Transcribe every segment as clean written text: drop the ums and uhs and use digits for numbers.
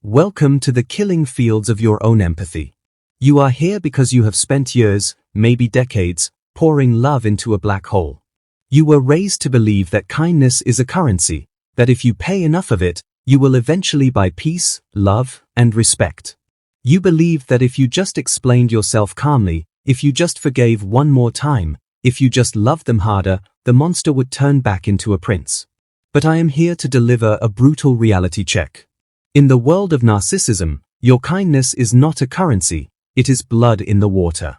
Welcome to the killing fields of your own empathy. You are here because you have spent years, maybe decades, pouring love into a black hole. You were raised to believe that kindness is a currency, that if you pay enough of it, you will eventually buy peace, love, and respect. You believed that if you just explained yourself calmly, if you just forgave one more time, if you just loved them harder, the monster would turn back into a prince. But I am here to deliver a brutal reality check. In the world of narcissism, your kindness is not a currency, it is blood in the water.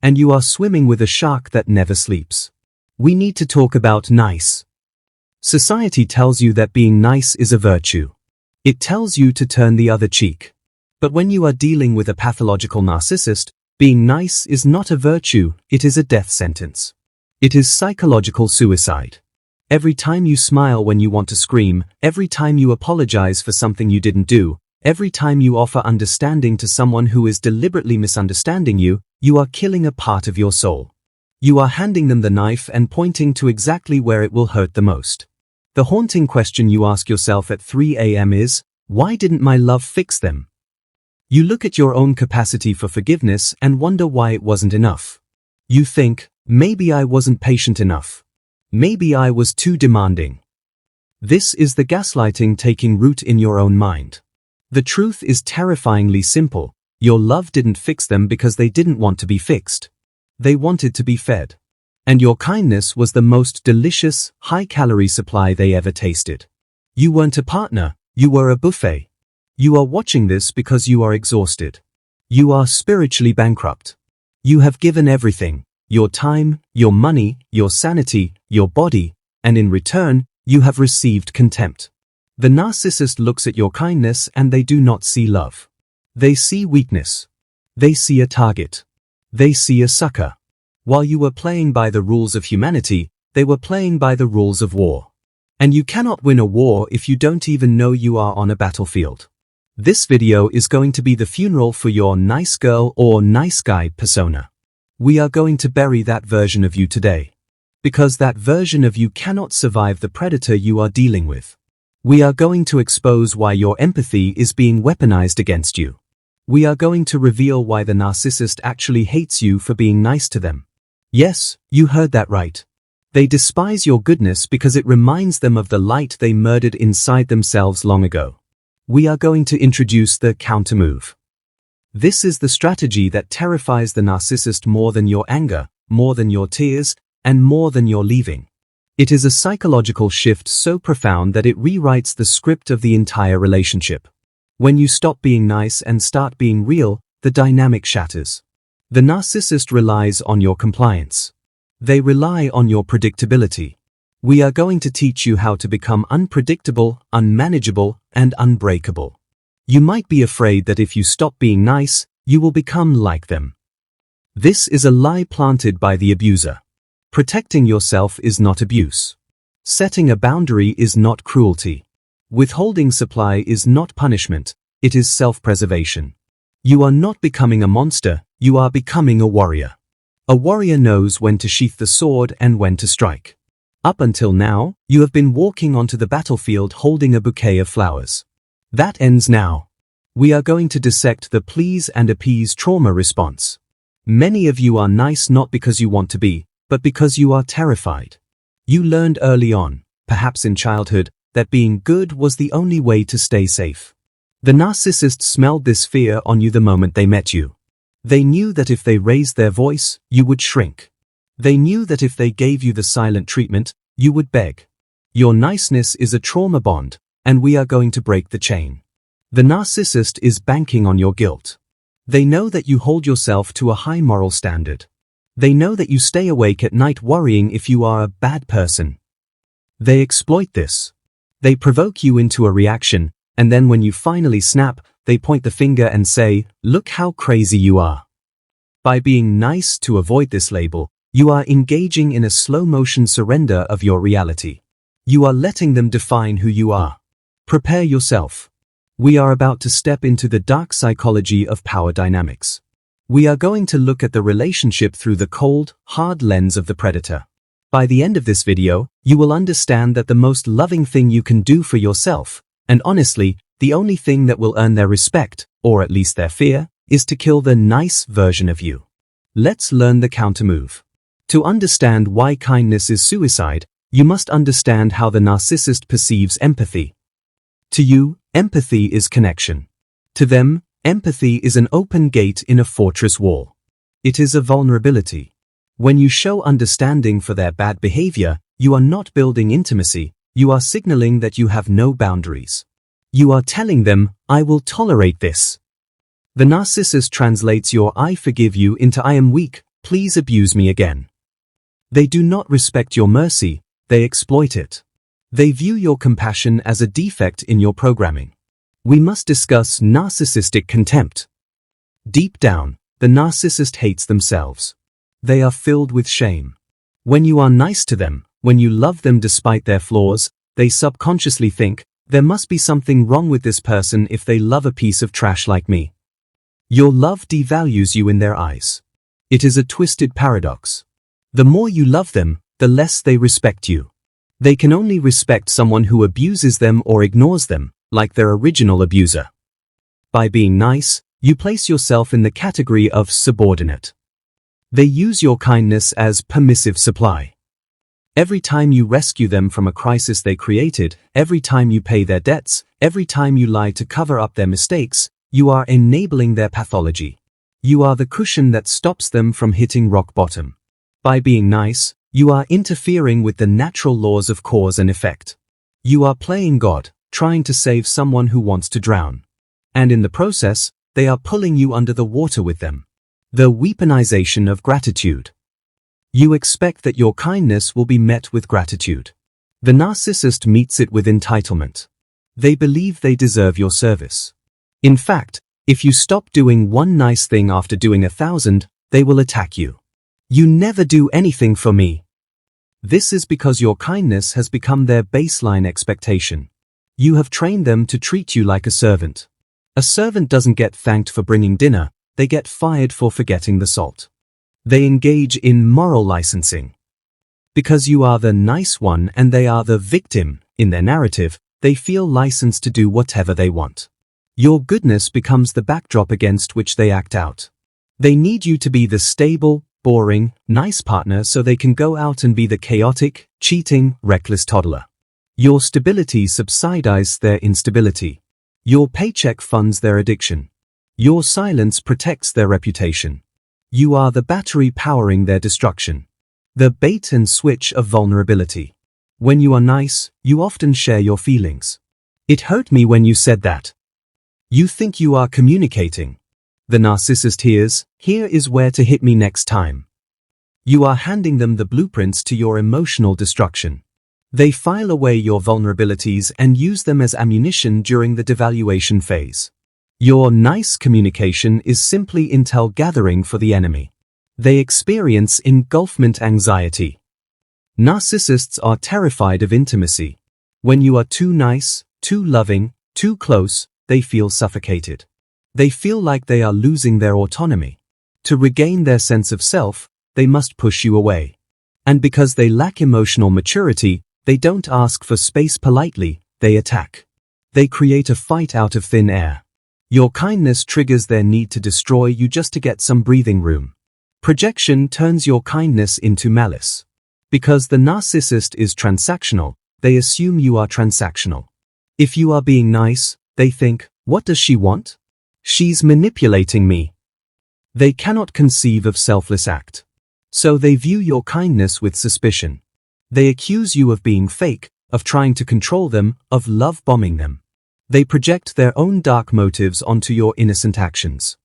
And you are swimming with a shark that never sleeps. We need to talk about nice. Society tells you that being nice is a virtue. It tells you to turn the other cheek. But when you are dealing with a pathological narcissist, being nice is not a virtue, it is a death sentence. It is psychological suicide. Every time you smile when you want to scream, every time you apologize for something you didn't do, every time you offer understanding to someone who is deliberately misunderstanding you, you are killing a part of your soul. You are handing them the knife and pointing to exactly where it will hurt the most. The haunting question you ask yourself at 3 a.m. is, why didn't my love fix them? You look at your own capacity for forgiveness and wonder why it wasn't enough. You think, maybe I wasn't patient enough. Maybe I was too demanding. This is the gaslighting taking root in your own mind. The truth is terrifyingly simple. Your love didn't fix them because they didn't want to be fixed. They wanted to be fed. And your kindness was the most delicious, high-calorie supply they ever tasted. You weren't a partner, you were a buffet. You are watching this because you are exhausted. You are spiritually bankrupt. You have given everything. Your time, your money, your sanity, your body, and in return, you have received contempt. The narcissist looks at your kindness and they do not see love. They see weakness. They see a target. They see a sucker. While you were playing by the rules of humanity, they were playing by the rules of war. And you cannot win a war if you don't even know you are on a battlefield. This video is going to be the funeral for your nice girl or nice guy persona. We are going to bury that version of you today. Because that version of you cannot survive the predator you are dealing with. We are going to expose why your empathy is being weaponized against you. We are going to reveal why the narcissist actually hates you for being nice to them. Yes, you heard that right. They despise your goodness because it reminds them of the light they murdered inside themselves long ago. We are going to introduce the countermove. This is the strategy that terrifies the narcissist more than your anger, more than your tears, and more than your leaving. It is a psychological shift so profound that it rewrites the script of the entire relationship. When you stop being nice and start being real, the dynamic shatters. The narcissist relies on your compliance. They rely on your predictability. We are going to teach you how to become unpredictable, unmanageable, and unbreakable. You might be afraid that if you stop being nice, you will become like them. This is a lie planted by the abuser. Protecting yourself is not abuse. Setting a boundary is not cruelty. Withholding supply is not punishment, it is self-preservation. You are not becoming a monster, you are becoming a warrior. A warrior knows when to sheath the sword and when to strike. Up until now, you have been walking onto the battlefield holding a bouquet of flowers. That ends now. We are going to dissect the please and appease trauma response. Many of you are nice not because you want to be, but because you are terrified. You learned early on, perhaps in childhood, that being good was the only way to stay safe. The narcissist smelled this fear on you the moment they met you. They knew that if they raised their voice, you would shrink. They knew that if they gave you the silent treatment, you would beg. Your niceness is a trauma bond, and we are going to break the chain. The narcissist is banking on your guilt. They know that you hold yourself to a high moral standard. They know that you stay awake at night worrying if you are a bad person. They exploit this. They provoke you into a reaction, and then when you finally snap, they point the finger and say, "Look how crazy you are." By being nice to avoid this label, you are engaging in a slow-motion surrender of your reality. You are letting them define who you are. Prepare yourself. We are about to step into the dark psychology of power dynamics. We are going to look at the relationship through the cold, hard lens of the predator. By the end of this video, you will understand that the most loving thing you can do for yourself, and honestly, the only thing that will earn their respect, or at least their fear, is to kill the nice version of you. Let's learn the countermove. To understand why kindness is suicide, you must understand how the narcissist perceives empathy. To you, empathy is connection. To them, empathy is an open gate in a fortress wall. It is a vulnerability. When you show understanding for their bad behavior, you are not building intimacy, you are signaling that you have no boundaries. You are telling them, I will tolerate this. The narcissist translates your I forgive you into I am weak, please abuse me again. They do not respect your mercy, they exploit it. They view your compassion as a defect in your programming. We must discuss narcissistic contempt. Deep down, the narcissist hates themselves. They are filled with shame. When you are nice to them, when you love them despite their flaws, they subconsciously think, there must be something wrong with this person if they love a piece of trash like me. Your love devalues you in their eyes. It is a twisted paradox. The more you love them, the less they respect you. They can only respect someone who abuses them or ignores them, like their original abuser. By being nice, you place yourself in the category of subordinate. They use your kindness as permissive supply. Every time you rescue them from a crisis they created, every time you pay their debts, every time you lie to cover up their mistakes, you are enabling their pathology. You are the cushion that stops them from hitting rock bottom. By being nice, you are interfering with the natural laws of cause and effect. You are playing God, trying to save someone who wants to drown. And in the process, they are pulling you under the water with them. The weaponization of gratitude. You expect that your kindness will be met with gratitude. The narcissist meets it with entitlement. They believe they deserve your service. In fact, if you stop doing one nice thing after doing 1,000, they will attack you. You never do anything for me. This is because your kindness has become their baseline expectation. You have trained them to treat you like a servant. A servant doesn't get thanked for bringing dinner, they get fired for forgetting the salt. They engage in moral licensing. Because you are the nice one and they are the victim, in their narrative, they feel licensed to do whatever they want. Your goodness becomes the backdrop against which they act out. They need you to be the stable, boring, nice partner so they can go out and be the chaotic, cheating, reckless toddler. Your stability subsidizes their instability. Your paycheck funds their addiction. Your silence protects their reputation. You are the battery powering their destruction. The bait and switch of vulnerability. When you are nice, you often share your feelings. It hurt me when you said that. You think you are communicating. The narcissist hears, here is where to hit me next time. You are handing them the blueprints to your emotional destruction. They file away your vulnerabilities and use them as ammunition during the devaluation phase. Your nice communication is simply intel gathering for the enemy. They experience engulfment anxiety. Narcissists are terrified of intimacy. When you are too nice, too loving, too close, they feel suffocated. They feel like they are losing their autonomy. To regain their sense of self, they must push you away. And because they lack emotional maturity, they don't ask for space politely, they attack. They create a fight out of thin air. Your kindness triggers their need to destroy you just to get some breathing room. Projection turns your kindness into malice. Because the narcissist is transactional, they assume you are transactional. If you are being nice, they think, what does she want? She's manipulating me. They cannot conceive of selfless act. So they view your kindness with suspicion. They accuse you of being fake, of trying to control them, of love bombing them. They project their own dark motives onto your innocent actions.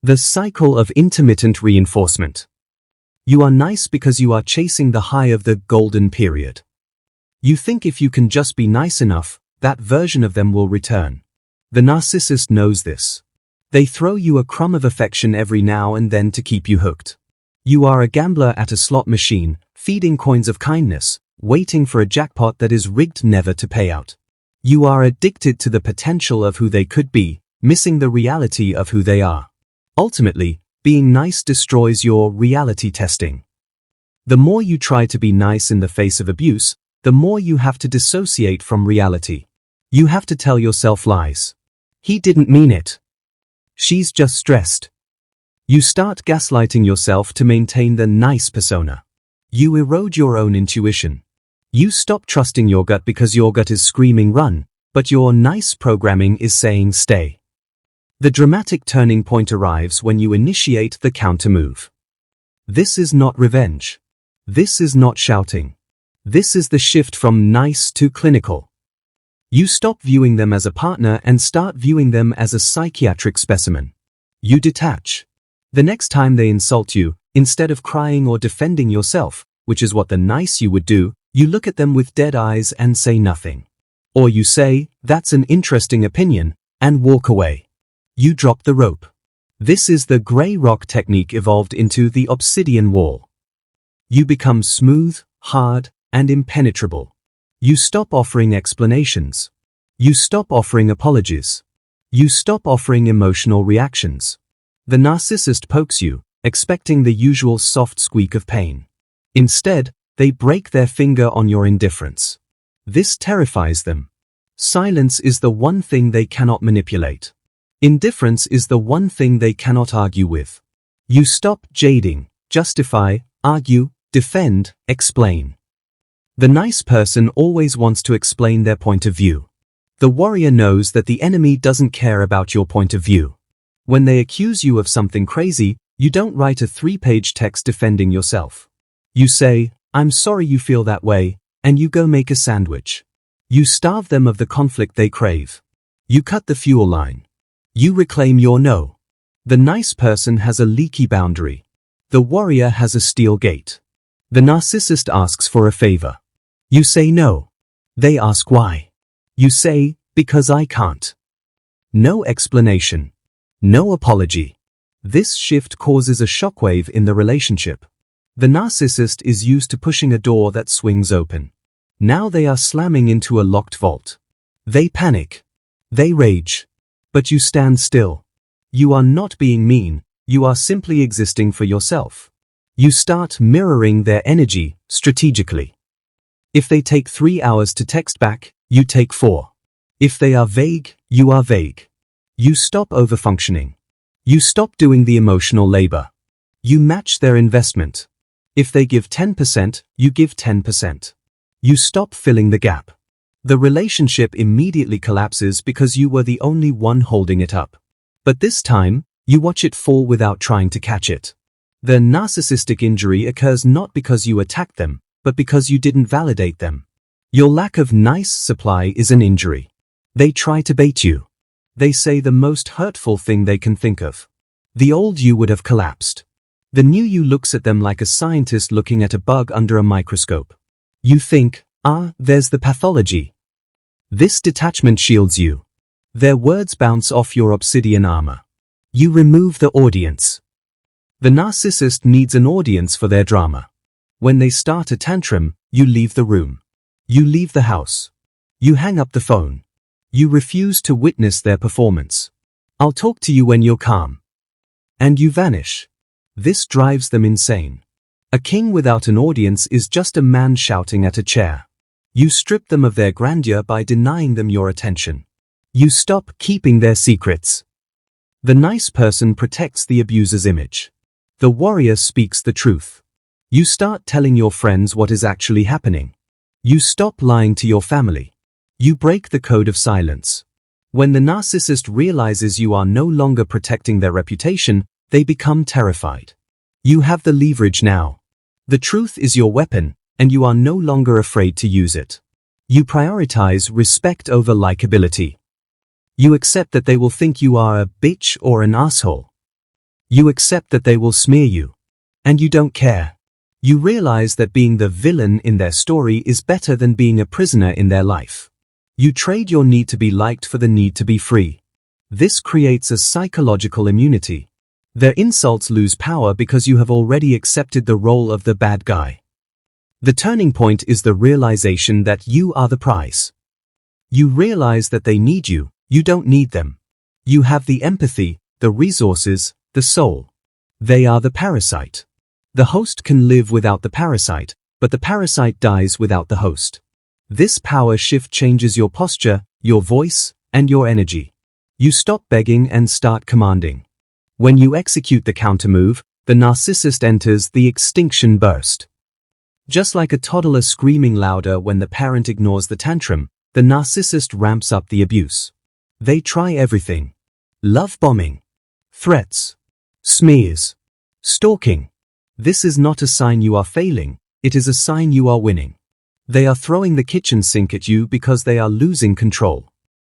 The cycle of intermittent reinforcement. You are nice because you are chasing the high of the golden period. You think if you can just be nice enough, that version of them will return. The narcissist knows this. They throw you a crumb of affection every now and then to keep you hooked. You are a gambler at a slot machine, feeding coins of kindness, waiting for a jackpot that is rigged never to pay out. You are addicted to the potential of who they could be, missing the reality of who they are. Ultimately, being nice destroys your reality testing. The more you try to be nice in the face of abuse, the more you have to dissociate from reality. You have to tell yourself lies. He didn't mean it. She's just stressed. You start gaslighting yourself to maintain the nice persona. You erode your own intuition. You stop trusting your gut because your gut is screaming run, but your nice programming is saying stay. The dramatic turning point arrives when you initiate the countermove. This is not revenge. This is not shouting. This is the shift from nice to clinical. You stop viewing them as a partner and start viewing them as a psychiatric specimen. You detach. The next time they insult you, instead of crying or defending yourself, which is what the nice you would do, you look at them with dead eyes and say nothing. Or you say, "That's an interesting opinion," and walk away. You drop the rope. This is the gray rock technique evolved into the obsidian wall. You become smooth, hard, and impenetrable. You stop offering explanations. You stop offering apologies. You stop offering emotional reactions. The narcissist pokes you, expecting the usual soft squeak of pain. Instead, they break their finger on your indifference. This terrifies them. Silence is the one thing they cannot manipulate. Indifference is the one thing they cannot argue with. You stop jading, justify, argue, defend, explain. The nice person always wants to explain their point of view. The warrior knows that the enemy doesn't care about your point of view. When they accuse you of something crazy, you don't write a 3-page text defending yourself. You say, "I'm sorry you feel that way," and you go make a sandwich. You starve them of the conflict they crave. You cut the fuel line. You reclaim your no. The nice person has a leaky boundary. The warrior has a steel gate. The narcissist asks for a favor. You say no. They ask why. You say, "Because I can't." No explanation. No apology. This shift causes a shockwave in the relationship. The narcissist is used to pushing a door that swings open. Now they are slamming into a locked vault. They panic. They rage. But you stand still. You are not being mean, you are simply existing for yourself. You start mirroring their energy strategically. If they take 3 hours to text back, you take 4. If they are vague, you are vague. You stop overfunctioning. You stop doing the emotional labor. You match their investment. If they give 10%, you give 10%. You stop filling the gap. The relationship immediately collapses because you were the only one holding it up. But this time, you watch it fall without trying to catch it. The narcissistic injury occurs not because you attacked them, but because you didn't validate them. Your lack of nice supply is an injury. They try to bait you. They say the most hurtful thing they can think of. The old you would have collapsed. The new you looks at them like a scientist looking at a bug under a microscope. You think, there's the pathology. This detachment shields you. Their words bounce off your obsidian armor. You remove the audience. The narcissist needs an audience for their drama. When they start a tantrum, you leave the room. You leave the house. You hang up the phone. You refuse to witness their performance. "I'll talk to you when you're calm." And you vanish. This drives them insane. A king without an audience is just a man shouting at a chair. You strip them of their grandeur by denying them your attention. You stop keeping their secrets. The nice person protects the abuser's image. The warrior speaks the truth. You start telling your friends what is actually happening. You stop lying to your family. You break the code of silence. When the narcissist realizes you are no longer protecting their reputation, they become terrified. You have the leverage now. The truth is your weapon, and you are no longer afraid to use it. You prioritize respect over likability. You accept that they will think you are a bitch or an asshole. You accept that they will smear you. And you don't care. You realize that being the villain in their story is better than being a prisoner in their life. You trade your need to be liked for the need to be free. This creates a psychological immunity. Their insults lose power because you have already accepted the role of the bad guy. The turning point is the realization that you are the prize. You realize that they need you, you don't need them. You have the empathy, the resources, the soul. They are the parasite. The host can live without the parasite, but the parasite dies without the host. This power shift changes your posture, your voice, and your energy. You stop begging and start commanding. When you execute the countermove, the narcissist enters the extinction burst. Just like a toddler screaming louder when the parent ignores the tantrum, the narcissist ramps up the abuse. They try everything. Love bombing, threats, smears, stalking. This is not a sign you are failing, it is a sign you are winning. They are throwing the kitchen sink at you because they are losing control.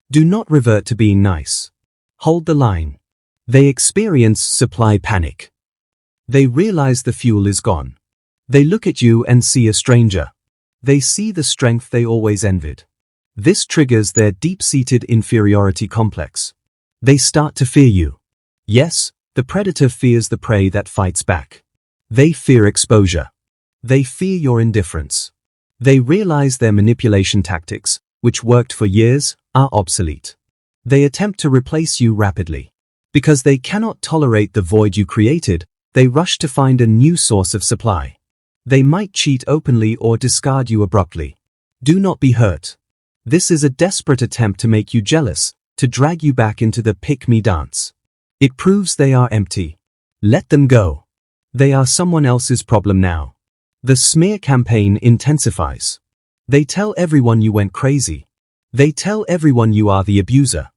Do not revert to being nice. Hold the line. They experience supply panic. They realize the fuel is gone. They look at you and see a stranger. They see the strength they always envied. This triggers their deep-seated inferiority complex. They start to fear you. Yes, the predator fears the prey that fights back. They fear exposure. They fear your indifference. They realize their manipulation tactics, which worked for years, are obsolete. They attempt to replace you rapidly. Because they cannot tolerate the void you created, they rush to find a new source of supply. They might cheat openly or discard you abruptly. Do not be hurt. This is a desperate attempt to make you jealous, to drag you back into the pick-me dance. It proves they are empty. Let them go. They are someone else's problem now. The smear campaign intensifies. They tell everyone you went crazy. They tell everyone you are the abuser.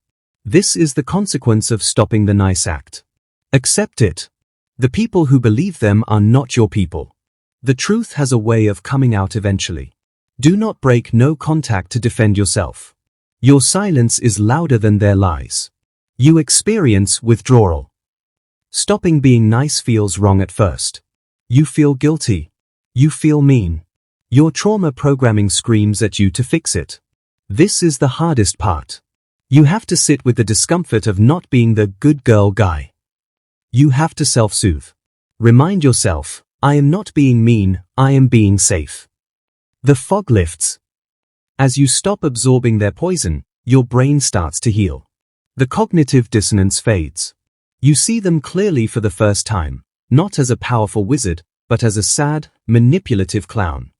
This is the consequence of stopping the nice act. Accept it. The people who believe them are not your people. The truth has a way of coming out eventually. Do not break no contact to defend yourself. Your silence is louder than their lies. You experience withdrawal. Stopping being nice feels wrong at first. You feel guilty. You feel mean. Your trauma programming screams at you to fix it. This is the hardest part. You have to sit with the discomfort of not being the good girl guy. You have to self-soothe. Remind yourself, I am not being mean, I am being safe. The fog lifts. As you stop absorbing their poison, your brain starts to heal. The cognitive dissonance fades. You see them clearly for the first time, not as a powerful wizard, but as a sad, manipulative clown.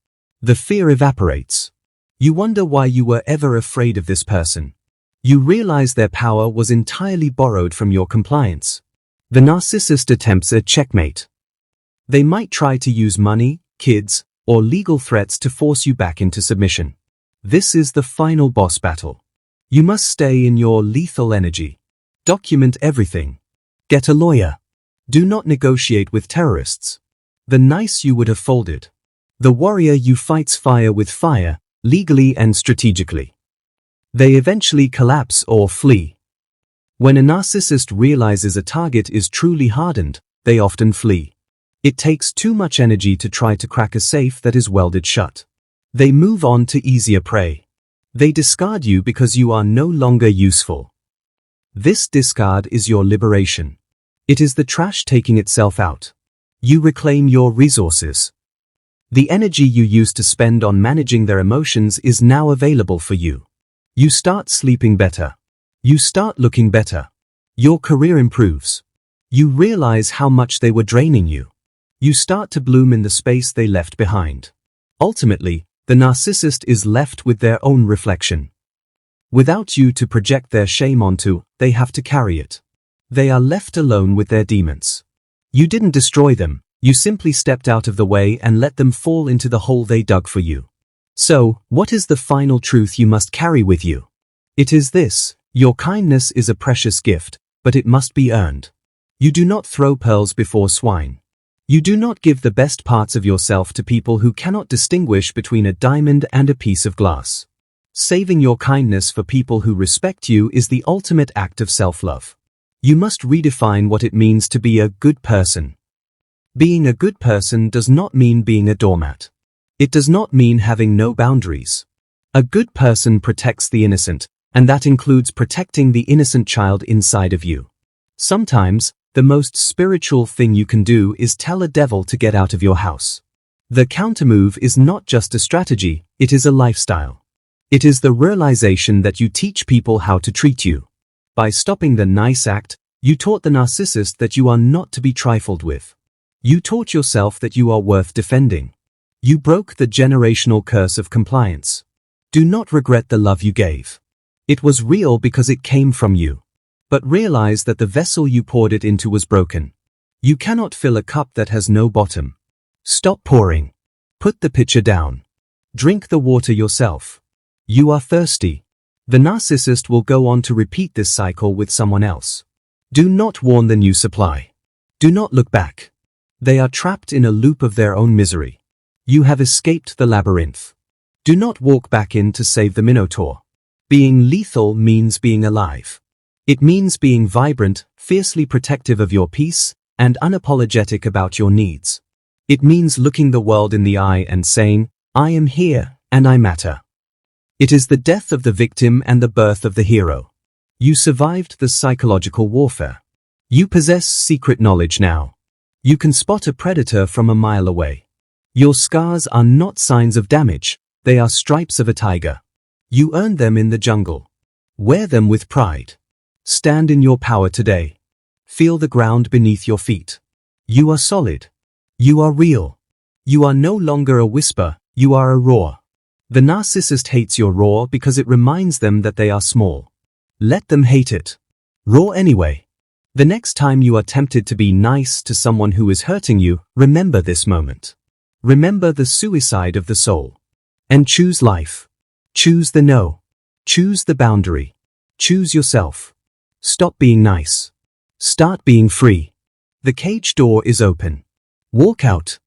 The fear evaporates. You wonder why you were ever afraid of this person. You realize their power was entirely borrowed from your compliance. The narcissist attempts a checkmate. They might try to use money, kids, or legal threats to force you back into submission. This is the final boss battle. You must stay in your lethal energy. Document everything. Get a lawyer. Do not negotiate with terrorists. The nice you would have folded. The warrior you fights fire with fire, legally and strategically. They eventually collapse or flee. When a narcissist realizes a target is truly hardened, they often flee. It takes too much energy to try to crack a safe that is welded shut. They move on to easier prey. They discard you because you are no longer useful. This discard is your liberation. It is the trash taking itself out. You reclaim your resources. The energy you used to spend on managing their emotions is now available for you. You start sleeping better. You start looking better. Your career improves. You realize how much they were draining you. You start to bloom in the space they left behind. Ultimately, the narcissist is left with their own reflection. Without you to project their shame onto, they have to carry it. They are left alone with their demons. You didn't destroy them, you simply stepped out of the way and let them fall into the hole they dug for you. So, what is the final truth you must carry with you? It is this: your kindness is a precious gift, but it must be earned. You do not throw pearls before swine. You do not give the best parts of yourself to people who cannot distinguish between a diamond and a piece of glass. Saving your kindness for people who respect you is the ultimate act of self-love. You must redefine what it means to be a good person. Being a good person does not mean being a doormat. It does not mean having no boundaries. A good person protects the innocent, and that includes protecting the innocent child inside of you. Sometimes, the most spiritual thing you can do is tell a devil to get out of your house. The countermove is not just a strategy, it is a lifestyle. It is the realization that you teach people how to treat you. By stopping the nice act, you taught the narcissist that you are not to be trifled with. You taught yourself that you are worth defending. You broke the generational curse of compliance. Do not regret the love you gave. It was real because it came from you. but realize that the vessel you poured it into was broken. You cannot fill a cup that has no bottom. Stop pouring. Put the pitcher down. Drink the water yourself. You are thirsty. The narcissist will go on to repeat this cycle with someone else. Do not warn the new supply. Do not look back. They are trapped in a loop of their own misery. You have escaped the labyrinth. Do not walk back in to save the Minotaur. Being lethal means being alive. It means being vibrant, fiercely protective of your peace, and unapologetic about your needs. It means looking the world in the eye and saying, I am here, and I matter. It is the death of the victim and the birth of the hero. You survived the psychological warfare. You possess secret knowledge now. You can spot a predator from a mile away. Your scars are not signs of damage, they are stripes of a tiger. You earned them in the jungle. Wear them with pride. Stand in your power today. Feel the ground beneath your feet. You are solid. You are real. You are no longer a whisper, you are a roar. The narcissist hates your roar because it reminds them that they are small. Let them hate it. Roar anyway. The next time you are tempted to be nice to someone who is hurting you, remember this moment. Remember the suicide of the soul. And choose life. Choose the no. Choose the boundary. Choose yourself. Stop being nice. Start being free. The cage door is open. Walk out.